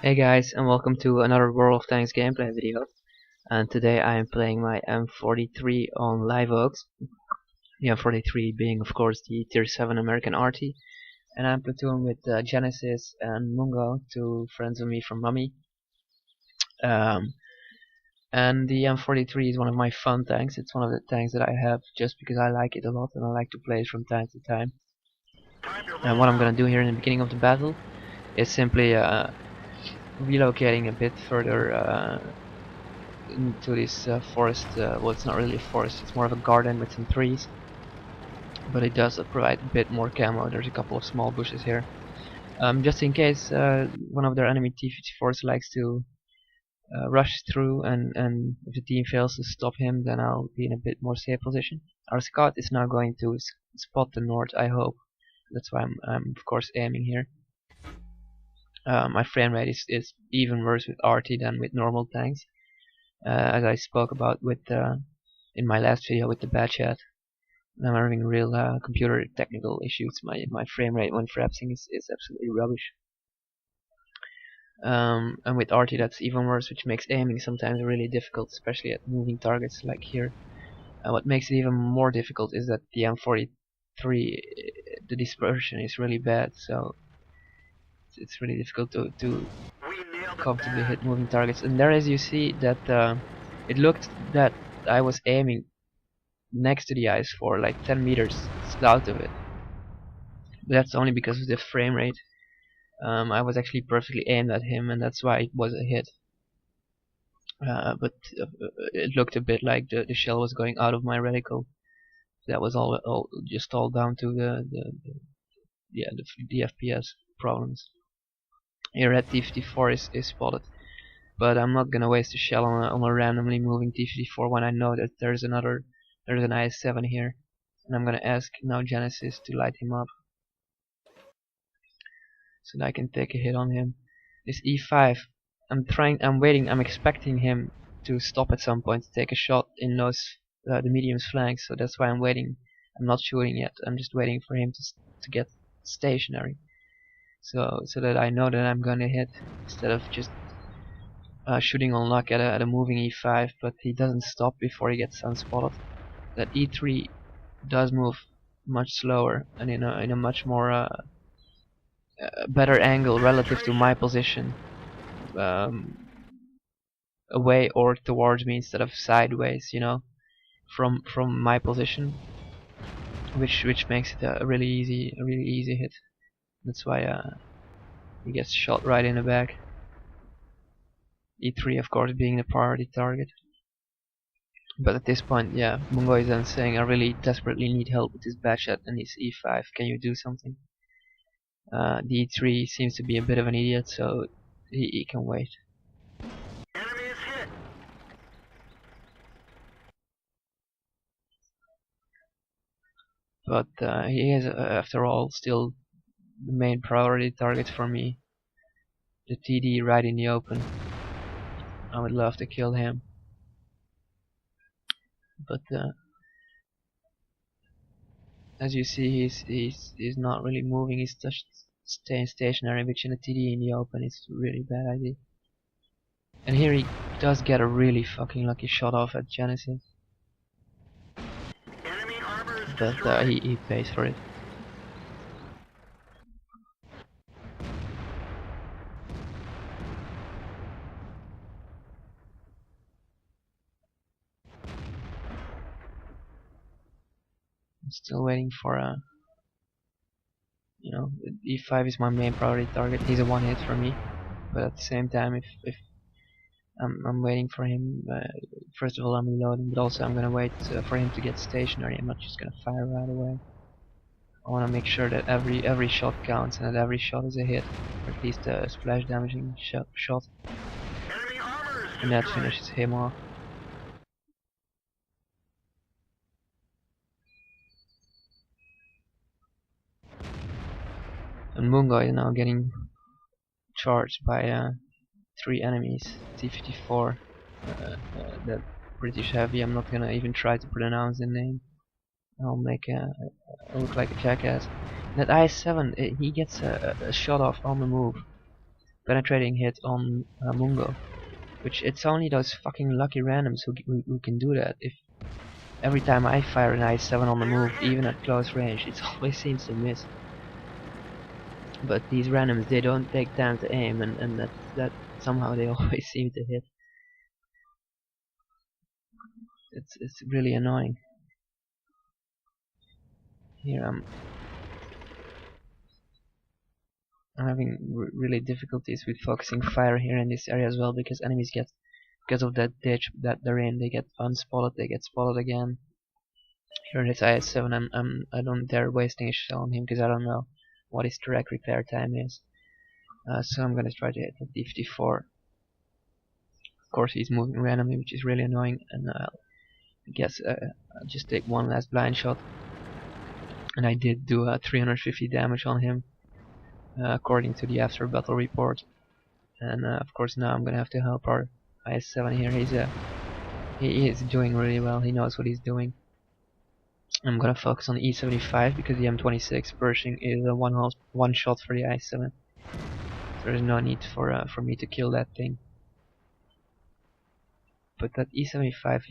Hey guys, and welcome to another World of Tanks gameplay video. And today I am playing my M43 on Live Oaks. The M43 being, of course, the Tier 7 American RT. And I'm platoon with Genesis and Mungo, two friends of me from Mummy. Um, and the M43 is one of my fun tanks. It's one of the tanks that I have just because I like it a lot and I like to play it from time to time. And what I'm gonna do here in the beginning of the battle is simply relocating a bit further into this forest. Well, it's not really a forest, it's more of a garden with some trees, but it does provide a bit more camo. There's a couple of small bushes here, just in case one of their enemy T-54s likes to rush through, and if the team fails to stop him, then I'll be in a bit more safe position. Our scout is now going to spot the north, I hope. That's why I'm of course aiming here. My frame rate is even worse with RT than with normal tanks, as I spoke about with in my last video with the bad chat. I'm having real computer technical issues. My frame rate when frapsing is absolutely rubbish. And with RT that's even worse, which makes aiming sometimes really difficult, especially at moving targets like here. What makes it even more difficult is that the M43, the dispersion is really bad, so it's really difficult to comfortably hit moving targets. And there, as you see, that it looked that I was aiming next to the ice for like 10 meters south of it. But that's only because of the frame rate. I was actually perfectly aimed at him, and that's why it was a hit. But it looked a bit like the shell was going out of my reticle. That was all just all down to the FPS problems. Here at T-54 is spotted, but I'm not gonna waste a shell on a randomly moving T-54 when I know that there's an IS-7 here, and I'm gonna ask now Genesis to light him up so that I can take a hit on him. This E5, I'm expecting him to stop at some point to take a shot in the medium's flanks, so that's why I'm waiting. I'm not shooting yet, I'm just waiting for him to get stationary, so that I know that I'm gonna hit, instead of just shooting on luck at a moving E5, but he doesn't stop before he gets unspotted. That E3 does move much slower and in a much more better angle relative to my position, um, away or towards me instead of sideways, from my position, which makes it a really easy hit. That's why he gets shot right in the back. E3 of course being the priority target. But at this point, yeah, Mungo is then saying, I really desperately need help with this bad shot and his E5, can you do something? The E3 seems to be a bit of an idiot, so he can wait. Enemy is hit. But he is, after all, still the main priority target for me. The TD right in the open. I would love to kill him, but as you see, he's not really moving. He's just staying stationary, which in a TD in the open is a really bad idea. And here he does get a really fucking lucky shot off at Genesis, Enemy armor is but destroyed. he pays for it. I'm still waiting for E5 is my main priority target. He's a one hit for me, but at the same time, if I'm waiting for him, first of all I'm reloading, but also I'm gonna wait for him to get stationary. I'm not just gonna fire right away. I wanna make sure that every shot counts and that every shot is a hit, or at least a splash damaging shot, Enemy armor is and that destroyed. finishes him off. And Mungo is now getting charged by 3 enemies, T-54, that British heavy. I'm not gonna even try to pronounce the name. I'll look like a jackass. That IS-7, he gets a shot off on the move, penetrating hit on Mungo, which it's only those fucking lucky randoms who can do that. If every time I fire an I-7 on the move, even at close range, it always seems to miss. But these randoms, they don't take time to aim, and that somehow they always seem to hit. It's really annoying. Here I'm having really difficulties with focusing fire here in this area as well, because enemies get, because of that ditch that they're in, they get unspotted, they get spotted again. Here this IS-7, I don't dare wasting a shell on him because I don't know what his direct repair time is. So I'm gonna try to hit the D-54. Of course he's moving randomly, which is really annoying, and I guess I'll just take one last blind shot. And I did do 350 damage on him, according to the after battle report. And of course now I'm gonna have to help our IS-7 here. He is doing really well. He knows what he's doing. I'm gonna focus on the E75 because the M26 Pershing is a one shot for the IS-7. So there's no need for me to kill that thing. But that E75,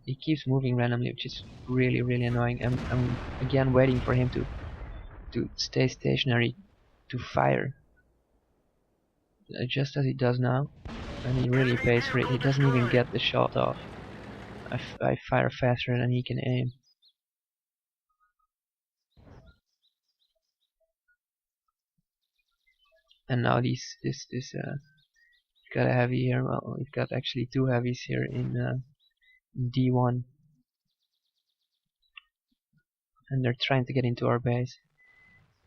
he keeps moving randomly, which is really annoying. I'm again waiting for him to stay stationary to fire, just as he does now, and he really pays for it. He doesn't even get the shot off. I fire faster than he can aim. And now this got a heavy here. Well, we've got actually two heavies here in D1, and they're trying to get into our base,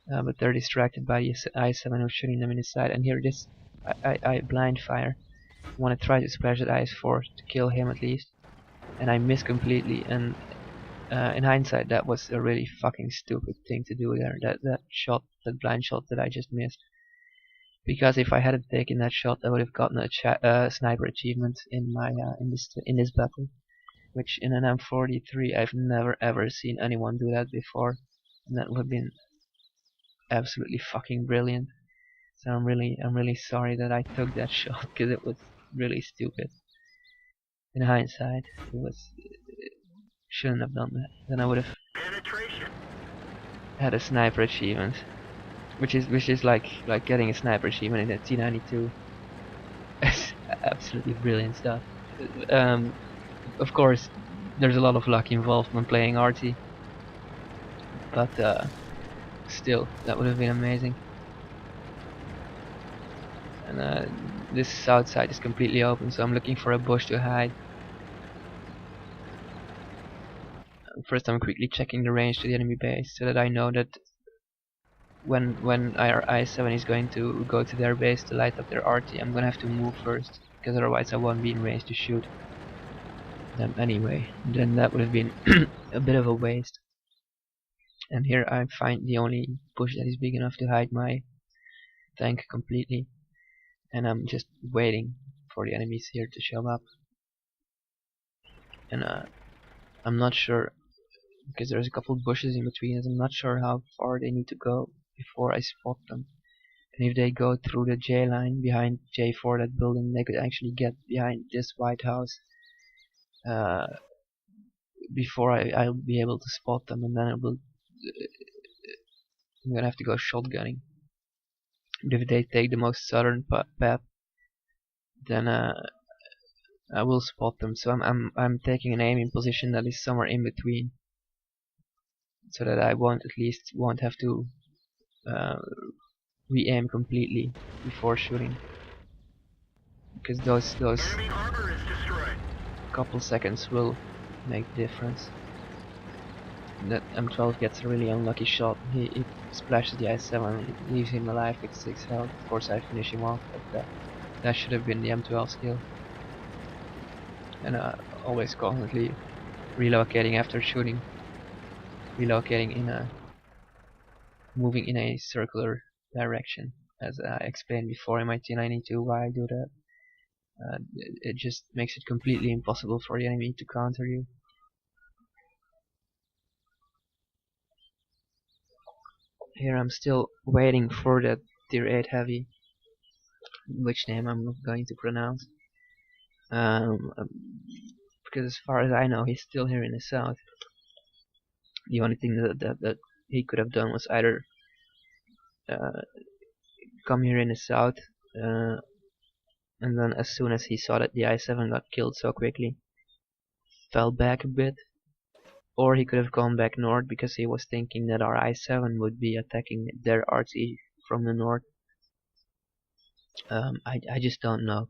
but they're distracted by the I-7 who's shooting them in the side. And here this I blind fire. I want to try to splash that IS-4 to kill him at least, and I miss completely. And in hindsight, that was a really fucking stupid thing to do there. That blind shot that I just missed. Because if I hadn't taken that shot, I would have gotten a sniper achievement in my in this battle, which in an M43 I've never ever seen anyone do that before, and that would have been absolutely fucking brilliant. So I'm really sorry that I took that shot, because it was really stupid. In hindsight, shouldn't have done that. Then I would have had a sniper achievement, which is like getting a sniper achievement in a T92. It's absolutely brilliant stuff. Of course, there's a lot of luck involved when playing RT, but still, that would have been amazing. And this south side is completely open, so I'm looking for a bush to hide. First, I'm quickly checking the range to the enemy base, so that I know that when our I-7 is going to go to their base to light up their RT, I'm gonna have to move first, because otherwise I won't be in range to shoot them anyway. Then that would have been a bit of a waste. And here I find the only bush that is big enough to hide my tank completely, and I'm just waiting for the enemies here to show up. And I'm not sure, because there's a couple of bushes in between us, I'm not sure how far they need to go before I spot them. And if they go through the J line behind J4, that building, they could actually get behind this White House before I'll be able to spot them, and then I'm gonna have to go shotgunning. But if they take the most southern path, then I will spot them. So I'm taking an aiming position that is somewhere in between, so that I won't have to re-aim completely before shooting, because those couple seconds will make the difference. That M12 gets a really unlucky shot. He splashes the I-7, it leaves him alive with 6 health. Of course I finish him off, but that should have been the M12's kill. And always constantly relocating after shooting. Relocating in moving in a circular direction, as I explained before in my T92 why I do that. It just makes it completely impossible for the enemy to counter you. Here I'm still waiting for that tier 8 heavy, which name I'm not going to pronounce. Um, um, because as far as I know, he's still here in the south. The only thing that he could have done was either uh, come here in the south, uh, and then as soon as he saw that the I-7 got killed so quickly, fell back a bit, or he could have gone back north because he was thinking that our I-7 would be attacking their RT from the north. I just don't know,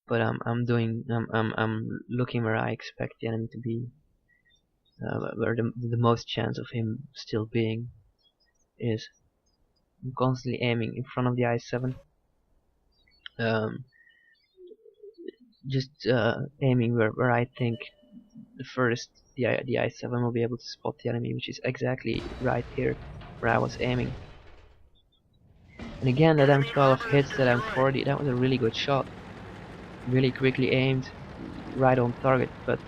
but I'm looking where I expect the enemy to be, where the most chance of him still being is. I'm constantly aiming in front of the I-7, um, just aiming where I think the furthest the I-7 will be able to spot the enemy, which is exactly right here where I was aiming. And again, that Enemy M12 armor is hits that destroyed. M40. That was a really good shot, really quickly aimed, right on target, but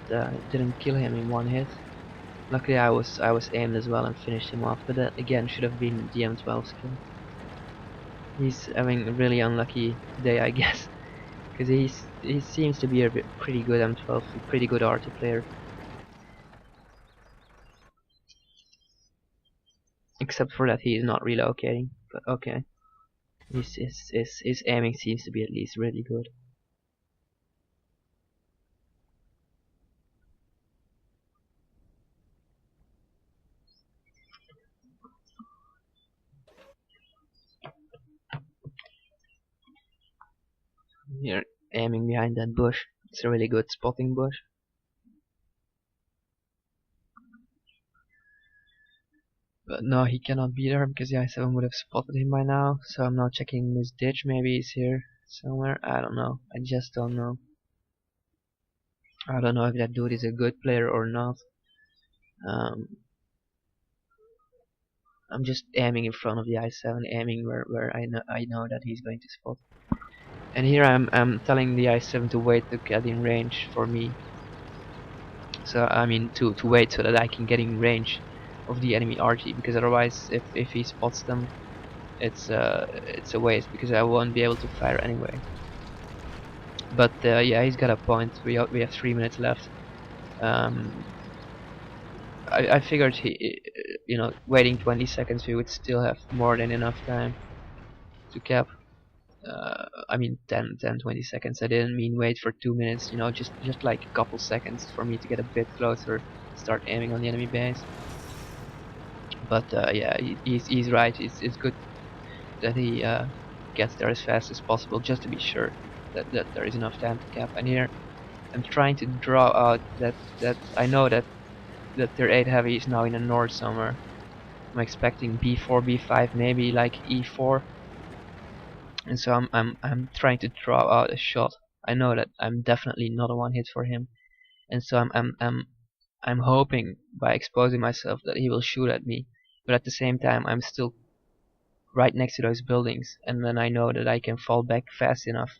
didn't kill him in one hit. Luckily, I was aimed as well and finished him off, but that again should have been the M12's kill. He's having a really unlucky day, I guess, because he seems to be a pretty good M12, pretty good RT player, except for that he is not relocating. But okay, his aiming seems to be at least really good. You're aiming behind that bush. It's a really good spotting bush. But no, he cannot be there because the I-7 would have spotted him by now. So I'm now checking this ditch. Maybe he's here somewhere. I don't know. I just don't know. I don't know if that dude is a good player or not. Um, I'm just aiming in front of the I-7, aiming where I know that he's going to spot. And here I'm telling the I-7 to wait to get in range for me. So I mean to wait so that I can get in range of the enemy RG, because otherwise if he spots them, it's a waste because I won't be able to fire anyway. But yeah, he's got a point. We have 3 minutes left. Um, I figured waiting 20 seconds we would still have more than enough time to cap. I mean 20 seconds. I didn't mean wait for 2 minutes. Just like a couple seconds for me to get a bit closer, start aiming on the enemy base. But yeah, he's right. It's good that he gets there as fast as possible, just to be sure that there is enough time to cap. And here I'm trying to draw out that I know that their 8 heavy is now in the north somewhere. I'm expecting B4, B5, maybe like E4, and so I'm trying to draw out a shot. I know that I'm definitely not a one hit for him, and so I'm hoping by exposing myself that he will shoot at me. But at the same time, I'm still right next to those buildings, and then I know that I can fall back fast enough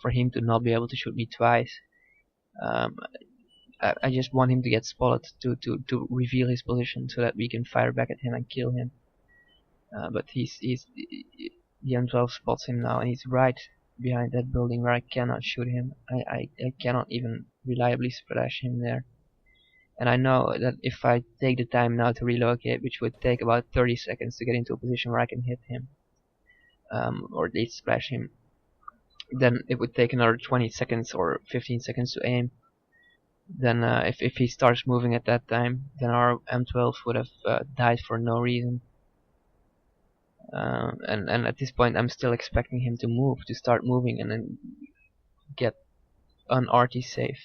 for him to not be able to shoot me twice. Um, I just want him to get spotted to reveal his position so that we can fire back at him and kill him. But the M12 spots him now, and he's right behind that building where I cannot shoot him. I cannot even reliably splash him there. And I know that if I take the time now to relocate, which would take about 30 seconds to get into a position where I can hit him, or at least splash him, then it would take another 20 seconds or 15 seconds to aim. Then if he starts moving at that time, then our M12 would have died for no reason. And at this point I'm still expecting him to start moving and then get on RT safe,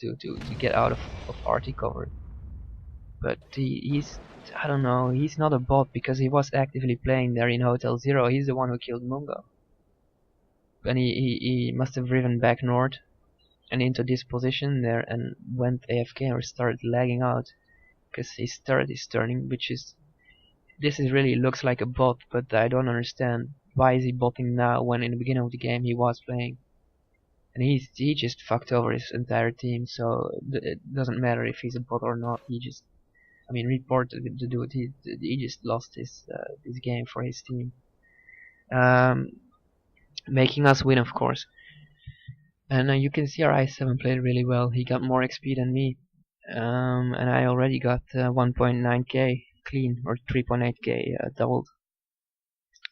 to get out of RT cover. But he's, I don't know, he's not a bot because he was actively playing there in Hotel Zero. He's the one who killed Mungo. And he must have driven back north and into this position there and went AFK or started lagging out because his turret is turning, which is, this is really looks like a bot, but I don't understand why is he botting now when in the beginning of the game he was playing. And he just fucked over his entire team, so it doesn't matter if he's a bot or not. He just, I mean, report the dude. He just lost his game for his team. Um, making us win, of course. And you can see our i7 played really well. He got more XP than me, and I already got 1.9k clean, or 3.8k doubled.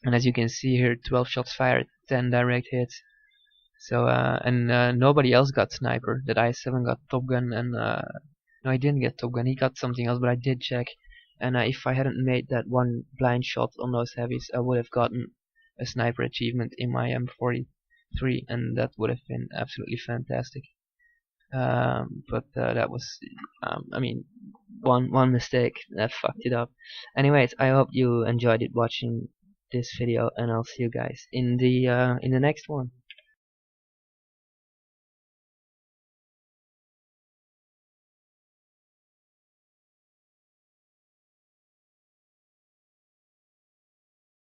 And as you can see here, 12 shots fired, 10 direct hits. So nobody else got sniper. That i7 got Top Gun, and no, I didn't get Top Gun. He got something else, but I did check. And if I hadn't made that one blind shot on those heavies, I would have gotten a sniper achievement in my M43, and that would have been absolutely fantastic. But that was, I mean, one mistake that fucked it up. Anyways, I hope you enjoyed it watching this video, and I'll see you guys in the next one.